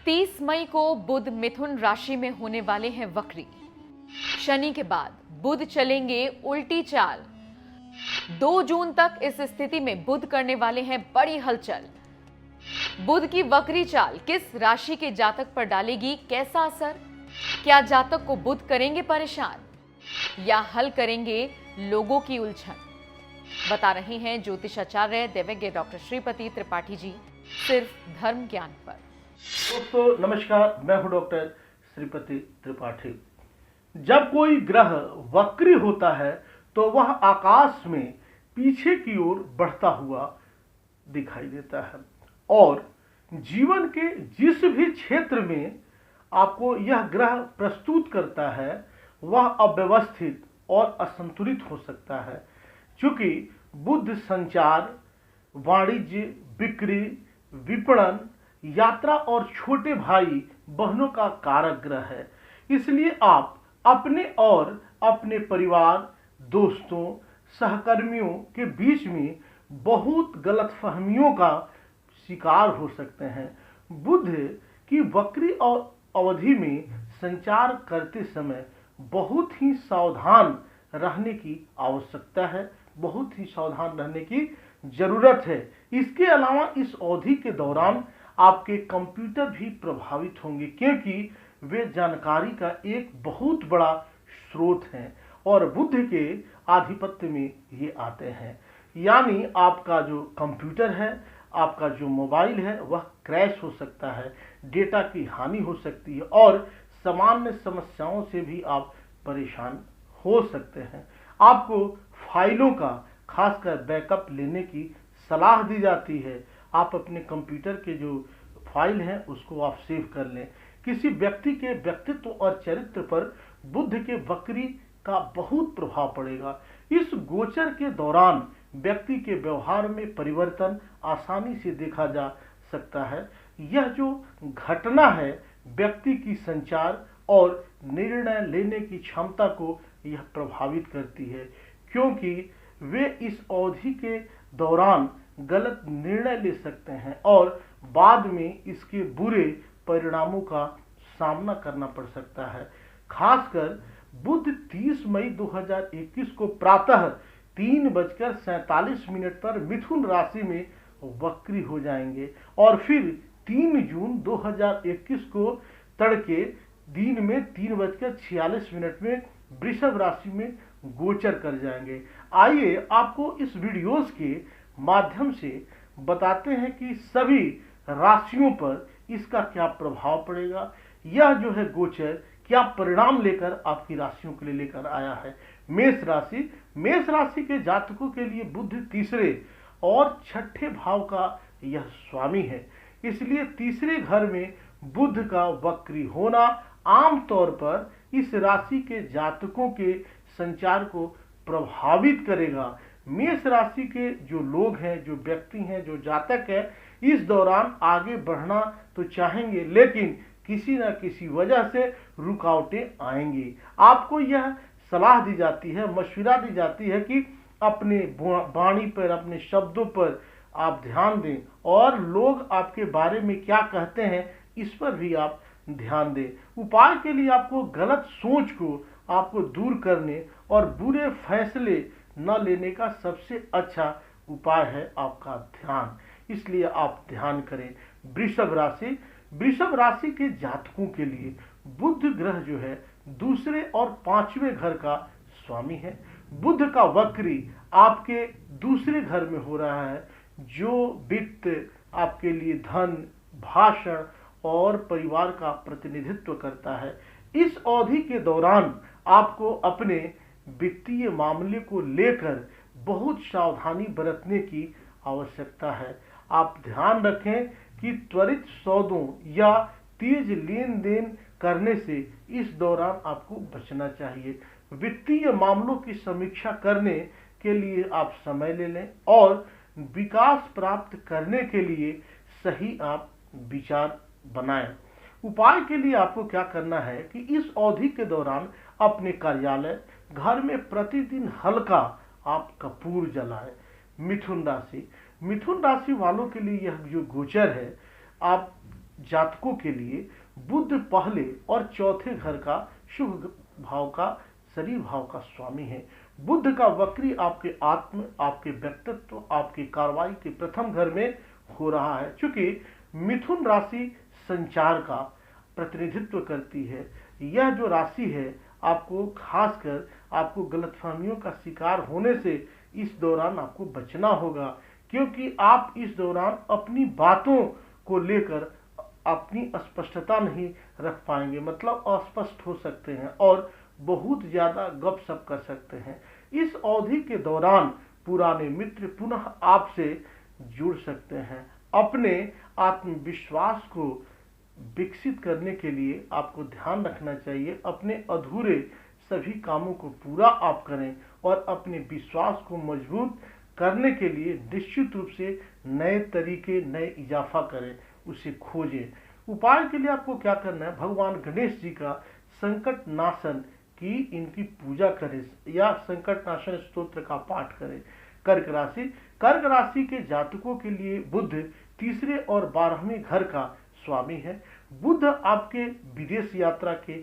30 मई को बुध मिथुन राशि में होने वाले हैं वक्री। शनि के बाद बुध चलेंगे उल्टी चाल। 2 जून तक इस स्थिति में बुध करने वाले हैं बड़ी हलचल। बुध की वक्री चाल किस राशि के जातक पर डालेगी कैसा असर? क्या जातक को बुध करेंगे परेशान या हल करेंगे लोगों की उलझन? बता रहे हैं ज्योतिषाचार्य दैवज्ञ डॉक्टर श्रीपति त्रिपाठी जी, सिर्फ धर्म ज्ञान पर। दोस्तों नमस्कार, मैं हूं डॉक्टर श्रीपति त्रिपाठी। जब कोई ग्रह वक्री होता है तो वह आकाश में पीछे की ओर बढ़ता हुआ दिखाई देता है और जीवन के जिस भी क्षेत्र में आपको यह ग्रह प्रस्तुत करता है वह अव्यवस्थित और असंतुलित हो सकता है। चूंकि बुध संचार, वाणिज्य, बिक्री, विपणन, यात्रा और छोटे भाई बहनों का कारक ग्रह है, इसलिए आप अपने और अपने परिवार, दोस्तों, सहकर्मियों के बीच में बहुत गलतफहमियों का शिकार हो सकते हैं। बुध की वक्री और अवधि में संचार करते समय बहुत ही सावधान रहने की आवश्यकता है, बहुत ही सावधान रहने की जरूरत है। इसके अलावा इस अवधि के दौरान आपके कंप्यूटर भी प्रभावित होंगे क्योंकि वे जानकारी का एक बहुत बड़ा स्रोत हैं और बुध के आधिपत्य में ये आते हैं। यानी आपका जो कंप्यूटर है, आपका जो मोबाइल है वह क्रैश हो सकता है, डेटा की हानि हो सकती है और सामान्य समस्याओं से भी आप परेशान हो सकते हैं। आपको फाइलों का खासकर बैकअप लेने की सलाह दी जाती है। आप अपने कंप्यूटर के जो फाइल हैं उसको आप सेव कर लें। किसी व्यक्ति के व्यक्तित्व और चरित्र पर बुध के वक्री का बहुत प्रभाव पड़ेगा। इस गोचर के दौरान व्यक्ति के व्यवहार में परिवर्तन आसानी से देखा जा सकता है। यह जो घटना है व्यक्ति की संचार और निर्णय लेने की क्षमता को यह प्रभावित करती है क्योंकि वे इस अवधि के दौरान गलत निर्णय ले सकते हैं और बाद में इसके बुरे परिणामों का सामना करना पड़ सकता है। खासकर बुध 30 मई 2021 को प्रातः 3:47 पर मिथुन राशि में वक्री हो जाएंगे और फिर 3 जून 2021 को तड़के दिन में 3:46 में वृषभ राशि में गोचर कर जाएंगे। आइए आपको इस वीडियोस के माध्यम से बताते हैं कि सभी राशियों पर इसका क्या प्रभाव पड़ेगा। यह जो है गोचर क्या परिणाम लेकर आपकी राशियों के लिए लेकर आया है। मेष राशि के जातकों के लिए बुध तीसरे और छठे भाव का यह स्वामी है, इसलिए तीसरे घर में बुध का वक्री होना आमतौर पर इस राशि के जातकों के संचार को प्रभावित करेगा। मेष राशि के जो लोग हैं, जो व्यक्ति हैं, जो जातक है, इस दौरान आगे बढ़ना तो चाहेंगे लेकिन किसी न किसी वजह से रुकावटें आएंगी। आपको यह सलाह दी जाती है, मशवरा दी जाती है कि अपने वाणी पर, अपने शब्दों पर आप ध्यान दें और लोग आपके बारे में क्या कहते हैं इस पर भी आप ध्यान दें। उपाय के लिए आपको गलत सोच को आपको दूर करने और बुरे फैसले न लेने का सबसे अच्छा उपाय है आपका ध्यान, इसलिए आप ध्यान करें। वृषभ राशि के जातकों के लिए बुध ग्रह जो है दूसरे और पांचवें घर का स्वामी है। बुध का वक्री आपके दूसरे घर में हो रहा है जो वित्त, आपके लिए धन, भाषण और परिवार का प्रतिनिधित्व करता है। इस अवधि के दौरान आपको अपने वित्तीय मामले को लेकर बहुत सावधानी बरतने की आवश्यकता है। आप ध्यान रखें कि त्वरित सौदों या तेज लेन देन करने से इस दौरान आपको बचना चाहिए। वित्तीय मामलों की समीक्षा करने के लिए आप समय ले लें और विकास प्राप्त करने के लिए सही आप विचार बनाएं। उपाय के लिए आपको क्या करना है कि इस अवधि के दौरान अपने कार्यालय, घर में प्रतिदिन हल्का आप कपूर जलाएं। मिथुन राशि वालों के लिए यह जो गोचर है, आप जातकों के लिए बुध पहले और चौथे घर का शुभ भाव का शरीर भाव का स्वामी है। बुध का वक्री आपके आत्म, आपके व्यक्तित्व, आपकी कार्रवाई के प्रथम घर में हो रहा है। चूंकि मिथुन राशि संचार का प्रतिनिधित्व करती है, यह जो राशि है आपको खासकर आपको गलतफहमियों का शिकार होने से इस दौरान आपको बचना होगा, क्योंकि आप इस दौरान अपनी बातों को लेकर अपनी स्पष्टता नहीं रख पाएंगे, मतलब अस्पष्ट हो सकते हैं और बहुत ज्यादा गपशप कर सकते हैं। इस अवधि के दौरान पुराने मित्र पुनः आपसे जुड़ सकते हैं। अपने आत्मविश्वास को विकसित करने के लिए आपको ध्यान रखना चाहिए, अपने अधूरे सभी कामों को पूरा आप करें और अपने विश्वास को मजबूत करने के लिए निश्चित रूप से नए तरीके, नए इजाफा करें, उसे खोजें। उपाय के लिए आपको क्या करना है, भगवान गणेश जी का संकट नाशन की इनकी पूजा करें या संकट नाशन स्तोत्र का पाठ करें। कर्क राशि के जातकों के लिए बुध तीसरे और 12वें घर का स्वामी है। बुध आपके विदेश यात्रा के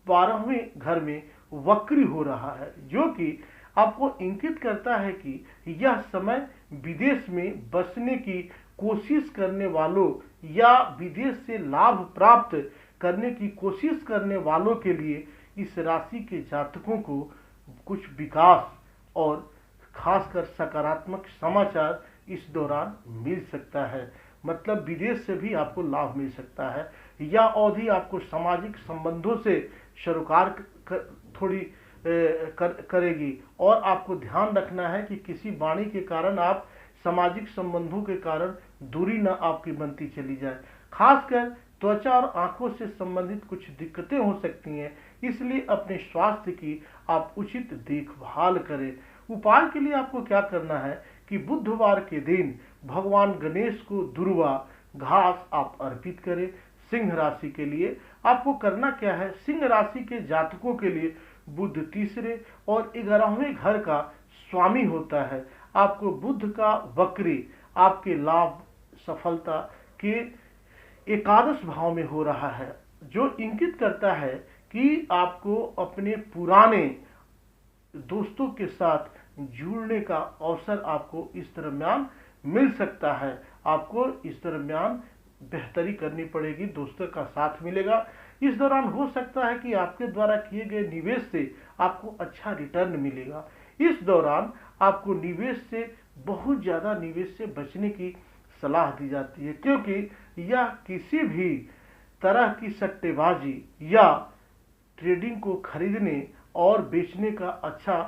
12वें घर में वक्री हो रहा है, जो कि आपको इंगित करता है कि यह समय विदेश में बसने की कोशिश करने वालों या विदेश से लाभ प्राप्त करने की कोशिश करने वालों के लिए इस राशि के जातकों को कुछ विकास और खासकर सकारात्मक समाचार इस दौरान मिल सकता है। मतलब विदेश से भी आपको लाभ मिल सकता है। यह अवधि आपको सामाजिक संबंधों से सरोकार थोड़ी करेगी और आपको ध्यान रखना है कि किसी वाणी के कारण आप सामाजिक संबंधों के कारण दूरी न आपकी बनती चली जाए। खासकर त्वचा और आंखों से संबंधित कुछ दिक्कतें हो सकती हैं, इसलिए अपने स्वास्थ्य की आप उचित देखभाल करें। उपाय के लिए आपको क्या करना है कि बुधवार के दिन भगवान गणेश को दुर्वा घास आप अर्पित करें। सिंह राशि के लिए आपको करना क्या है, सिंह राशि के जातकों के लिए बुध तीसरे और 11वें घर का स्वामी होता है। आपको बुध का वक्री आपके लाभ सफलता के एकादश भाव में हो रहा है, जो इंगित करता है कि आपको अपने पुराने दोस्तों के साथ जुड़ने का अवसर आपको इस दरमियान मिल सकता है। आपको इस दरमियान बेहतरी करनी पड़ेगी, दोस्तों का साथ मिलेगा। इस दौरान हो सकता है कि आपके द्वारा किए गए निवेश से आपको अच्छा रिटर्न मिलेगा। इस दौरान आपको निवेश से बहुत ज्यादा निवेश से बचने की सलाह दी जाती है, क्योंकि यह किसी भी तरह की सट्टेबाजी या ट्रेडिंग को खरीदने और बेचने का अच्छा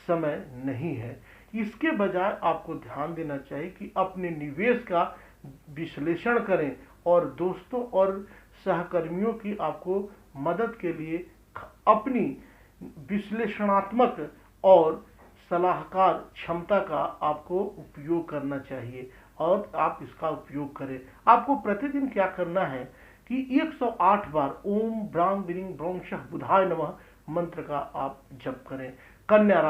समय नहीं है। इसके बजाय आपको ध्यान देना चाहिए कि अपने निवेश का विश्लेषण करें और दोस्तों और सहकर्मियों की आपको मदद के लिए अपनी विश्लेषणात्मक और सलाहकार क्षमता का आपको उपयोग करना चाहिए और आप इसका उपयोग करें। आपको प्रतिदिन क्या करना है कि 108 बार ओम ब्रांग बिरिंग ब्रौंशः बुधाय नमः मंत्र का आप जप करें। कन्या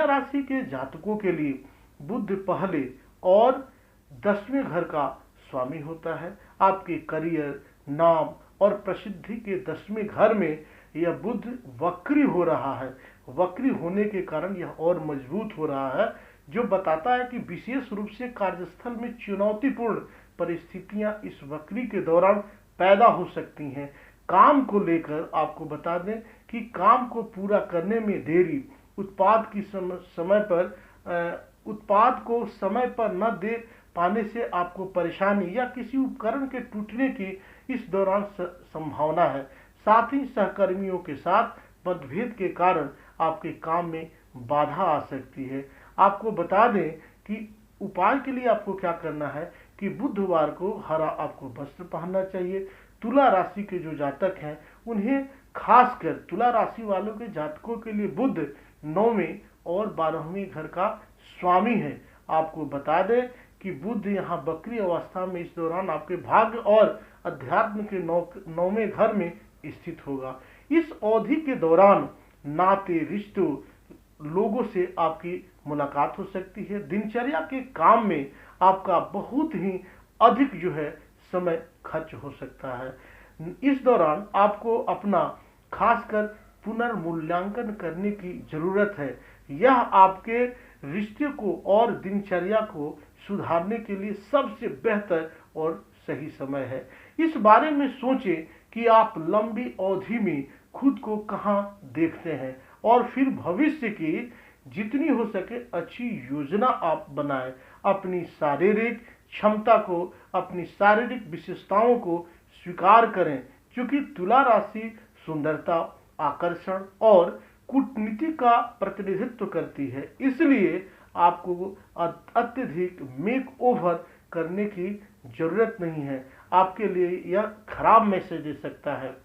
राशि के जातकों के लिए बुध पहले और 10वें घर का स्वामी होता है। आपके करियर, नाम और प्रसिद्धि के 10वें घर में यह बुध वक्री हो रहा है। वक्री होने के कारण यह और मजबूत हो रहा है, जो बताता है कि विशेष रूप से कार्यस्थल में चुनौतीपूर्ण परिस्थितियां इस वक्री के दौरान पैदा हो सकती हैं। काम को लेकर आपको बता दें कि काम को पूरा करने में देरी, उत्पाद को समय पर न दे पाने से आपको परेशानी या किसी उपकरण के टूटने की इस दौरान संभावना है। साथ ही सहकर्मियों के साथ मतभेद के कारण आपके काम में बाधा आ सकती है। आपको बता दें कि उपाय के लिए आपको क्या करना है कि बुधवार को हरा आपको वस्त्र पहनना चाहिए। तुला राशि के जो जातक हैं उन्हें, खासकर तुला राशि वालों के जातकों के लिए बुध 9वें और 12वें घर का स्वामी है। आपको बता दें कि बुध यहाँ बकरी अवस्था में इस दौरान आपके भाग्य और अध्यात्म के 9वें घर में स्थित होगा। इस अवधि के दौरान नाते, रिश्तों, लोगों से आपकी मुलाकात हो सकती है। दिनचर्या के काम में आपका बहुत ही अधिक जो है समय खर्च हो सकता है। इस दौरान आपको अपना खासकर पुनर्मूल्यांकन करने की जरूरत है। यह आपके रिश्ते को और दिनचर्या को सुधारने के लिए सबसे बेहतर और सही समय है। इस बारे में सोचें कि आप लंबी अवधि में खुद को कहां देखते हैं और फिर भविष्य की जितनी हो सके अच्छी योजना आप बनाएं। अपनी शारीरिक क्षमता को, अपनी शारीरिक विशेषताओं को स्वीकार करें, क्योंकि तुला राशि सुंदरता, आकर्षण और कूटनीति का प्रतिनिधित्व करती है। इसलिए आपको अत्यधिक मेक ओवर करने की जरूरत नहीं है। आपके लिए यह खराब मैसेज दे सकता है।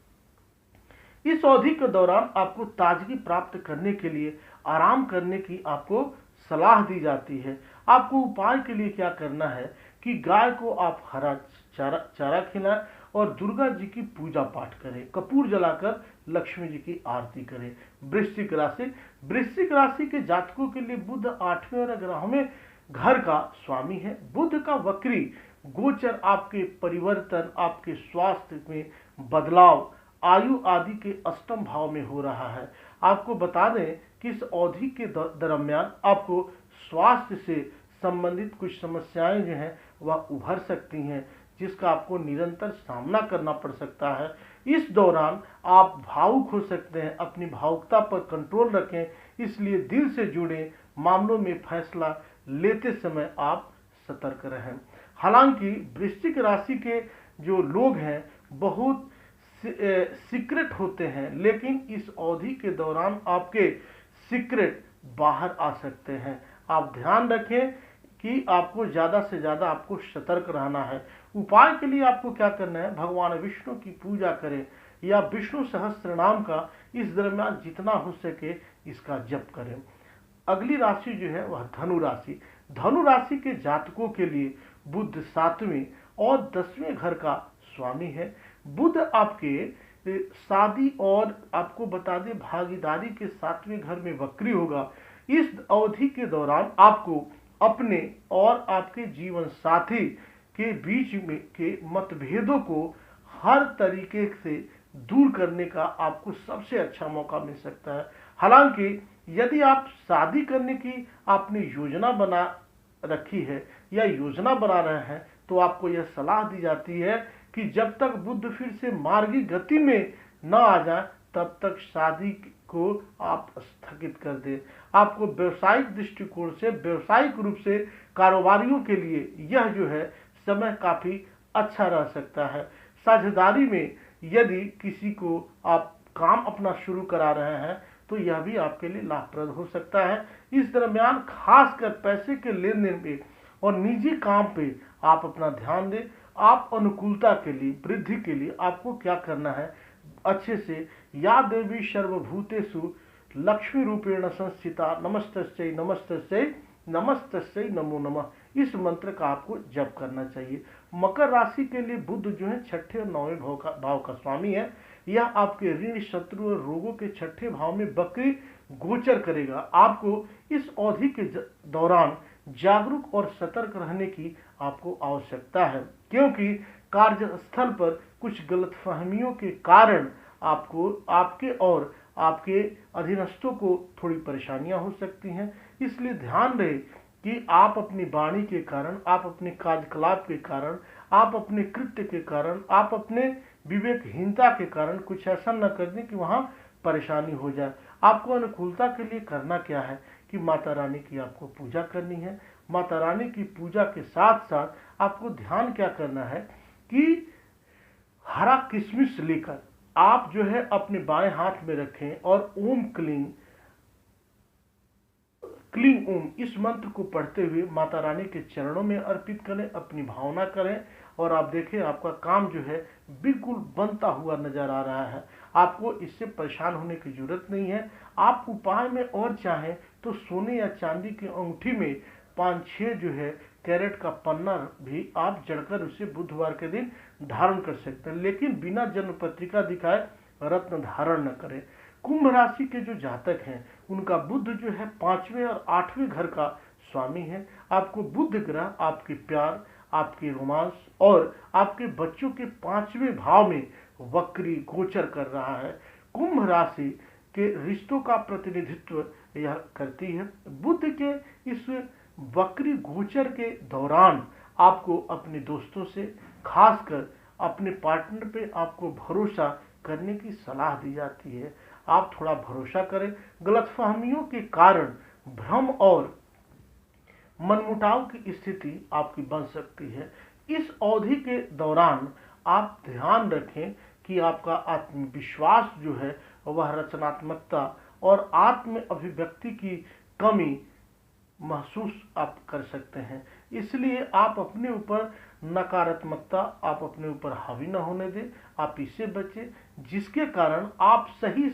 इस अवधि के दौरान आपको ताजगी प्राप्त करने के लिए आराम करने की आपको सलाह दी जाती है। आपको उपाय के लिए क्या करना है कि गाय को आप हरा चारा खिलाएं और दुर्गा जी की पूजा पाठ करें, कपूर जलाकर लक्ष्मी जी की आरती करें। वृश्चिक राशि के जातकों के लिए बुध 8वें और 11वें घर का स्वामी है। बुध का वक्री गोचर आपके परिवर्तन, आपके स्वास्थ्य में बदलाव, आयु आदि के अष्टम भाव में हो रहा है। आपको बता दें कि इस अवधि के दरमियान आपको स्वास्थ्य से संबंधित कुछ समस्याएं जो हैं वह उभर सकती हैं, जिसका आपको निरंतर सामना करना पड़ सकता है। इस दौरान आप भावुक हो सकते हैं। अपनी भावुकता पर कंट्रोल रखें, इसलिए दिल से जुड़े मामलों में फैसला लेते समय आप सतर्क रहें। हालांकि वृश्चिक राशि के जो लोग हैं बहुत सीक्रेट होते हैं, लेकिन इस अवधि के दौरान आपके सीक्रेट बाहर आ सकते हैं। आप ध्यान रखें कि आपको ज़्यादा से ज़्यादा आपको सतर्क रहना है। उपाय के लिए आपको क्या करना है, भगवान विष्णु की पूजा करें या विष्णु सहस्त्र नाम का इस दरमियान जितना हो सके इसका जप करें। अगली राशि जो है वह धनु राशि। धनु राशि के जातकों के लिए बुध 7वें और 10वें घर का स्वामी है। बुध आपके शादी और आपको बता दें भागीदारी के 7वें घर में वक्री होगा। इस अवधि के दौरान आपको अपने और आपके जीवन साथी के बीच में के मतभेदों को हर तरीके से दूर करने का आपको सबसे अच्छा मौका मिल सकता है। हालांकि यदि आप शादी करने की आपने योजना बना रखी है या योजना बना रहे हैं, तो आपको यह सलाह दी जाती है कि जब तक बुध फिर से मार्गी गति में न आ जाए तब तक शादी को आप स्थगित कर दें। आपको व्यवसायिक दृष्टिकोण से, व्यवसायिक रूप से कारोबारियों के लिए यह जो है समय काफी अच्छा रह सकता है। साझेदारी में यदि किसी को आप काम अपना शुरू करा रहे हैं तो यह भी आपके लिए लाभप्रद हो सकता है। इस दरमियान खासकर पैसे के लेन देन पे और निजी काम पे आप अपना ध्यान दें। आप अनुकूलता के लिए, वृद्धि के लिए आपको क्या करना है, अच्छे से या देवी सर्वभूतेषु लक्ष्मी रूपेण संस्थिता नमस्तस्यै नमस्तस्यै नमस्तस्यै नमो नमः, इस मंत्र का आपको जप करना चाहिए। मकर राशि के लिए बुध जो है 6ठे और 9वें भाव का स्वामी है। यह आपके ऋण, शत्रु और रोगों के 6ठे भाव में वक्री गोचर करेगा। आपको इस अवधि के दौरान जागरूक और सतर्क रहने की आपको आवश्यकता है, क्योंकि कार्यस्थल पर कुछ गलतफहमियों के कारण आपको, आपके और आपके अधीनस्थों को थोड़ी परेशानियां हो सकती हैं। इसलिए ध्यान रहे कि आप अपनी वाणी के कारण, आप अपने कार्यकलाप के कारण, आप अपने कृत्य के कारण, आप अपने विवेकहीनता के कारण कुछ ऐसा न कर दें कि वहां परेशानी हो जाए। आपको अनुकूलता के लिए करना क्या है कि माता रानी की आपको पूजा करनी है। माता रानी की पूजा के साथ साथ आपको ध्यान क्या करना है कि हरा किशमिश लेकर आप जो है अपने बाएं हाथ में रखें और ओम क्लीं ओम इस मंत्र को पढ़ते हुए माता रानी के चरणों में अर्पित करें, अपनी भावना करें और आप देखें आपका काम जो है बिल्कुल बनता हुआ नजर आ रहा है। आपको इससे परेशान होने की जरूरत नहीं है। आप उपाय में और चाहें तो सोने या चांदी की अंगूठी में 5-6 जो है कैरेट का पन्ना भी आप जड़कर उसे बुधवार के दिन धारण कर सकते हैं, लेकिन बिना जन्म पत्रिका दिखाए रत्न धारण न करें। कुंभ राशि के जो जातक हैं उनका बुध जो है 5वें और 8वें घर का स्वामी है। आपको बुध ग्रह आपके प्यार, आपके रोमांस और आपके बच्चों के 5वें भाव में वक्री गोचर कर रहा है। कुंभ राशि के रिश्तों का प्रतिनिधित्व यह करती है। बुध के इस वक्री गोचर के दौरान आपको अपने दोस्तों से, खासकर अपने पार्टनर पे आपको भरोसा करने की सलाह दी जाती है। आप थोड़ा भरोसा करें। गलतफहमियों के कारण भ्रम और मनमुटाव की स्थिति आपकी बन सकती है। इस अवधि के दौरान आप ध्यान रखें कि आपका आत्मविश्वास जो है वह रचनात्मकता और आत्म अभिव्यक्ति की कमी महसूस आप कर सकते हैं। इसलिए आप अपने ऊपर नकारात्मकता आप अपने ऊपर हावी न होने दें, आप इससे बचें, जिसके कारण आप सही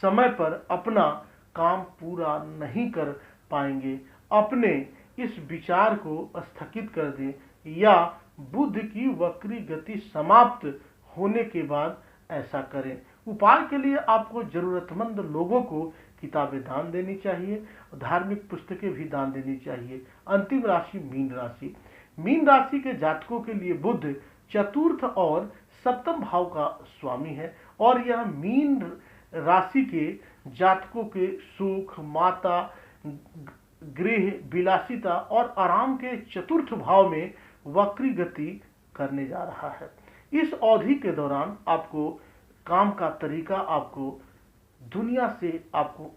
समय पर अपना काम पूरा नहीं कर पाएंगे। अपने इस विचार को स्थगित कर दें या बुध की वक्री गति समाप्त होने के बाद ऐसा करें। उपाय के लिए आपको जरूरतमंद लोगों को किताबें दान देनी चाहिए, धार्मिक पुस्तकें भी दान देनी चाहिए। अंतिम राशि मीन राशि। मीन राशि के जातकों के लिए बुध चतुर्थ और सप्तम भाव का स्वामी है और यह मीन राशि के जातकों के सुख, माता, गृह, विलासिता और आराम के चतुर्थ भाव में वक्री गति करने जा रहा है। इस अवधि के दौरान आपको काम का तरीका आपको दुनिया से आपको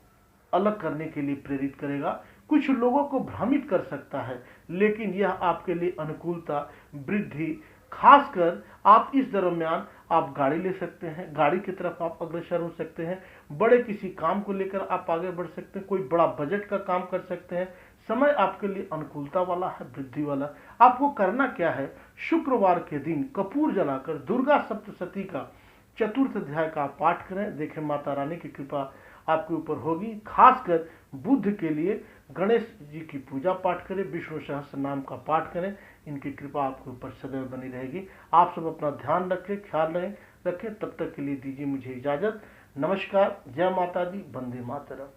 अलग करने के लिए प्रेरित करेगा। कुछ लोगों को भ्रमित कर सकता है, लेकिन यह आपके लिए अनुकूलता, वृद्धि, खासकर आप इस दरमियान आप गाड़ी ले सकते हैं, गाड़ी की तरफ आप अग्रसर हो सकते हैं, बड़े किसी काम को लेकर आप आगे बढ़ सकते हैं, कोई बड़ा बजट का काम कर सकते हैं। समय आपके लिए अनुकूलता वाला है, वृद्धि वाला। आपको करना क्या है, शुक्रवार के दिन कपूर जलाकर दुर्गा सप्तशती का चतुर्थ अध्याय का पाठ करें। देखें माता रानी की कृपा आपके ऊपर होगी। खासकर बुध के लिए गणेश जी की पूजा पाठ करें, विष्णु सहस्त्र नाम का पाठ करें, इनकी कृपा आपके ऊपर सदैव बनी रहेगी। आप सब अपना ध्यान रखें, ख्याल रखें। तब तक के लिए दीजिए मुझे इजाजत। नमस्कार, जय माता दी, वंदे मातरम।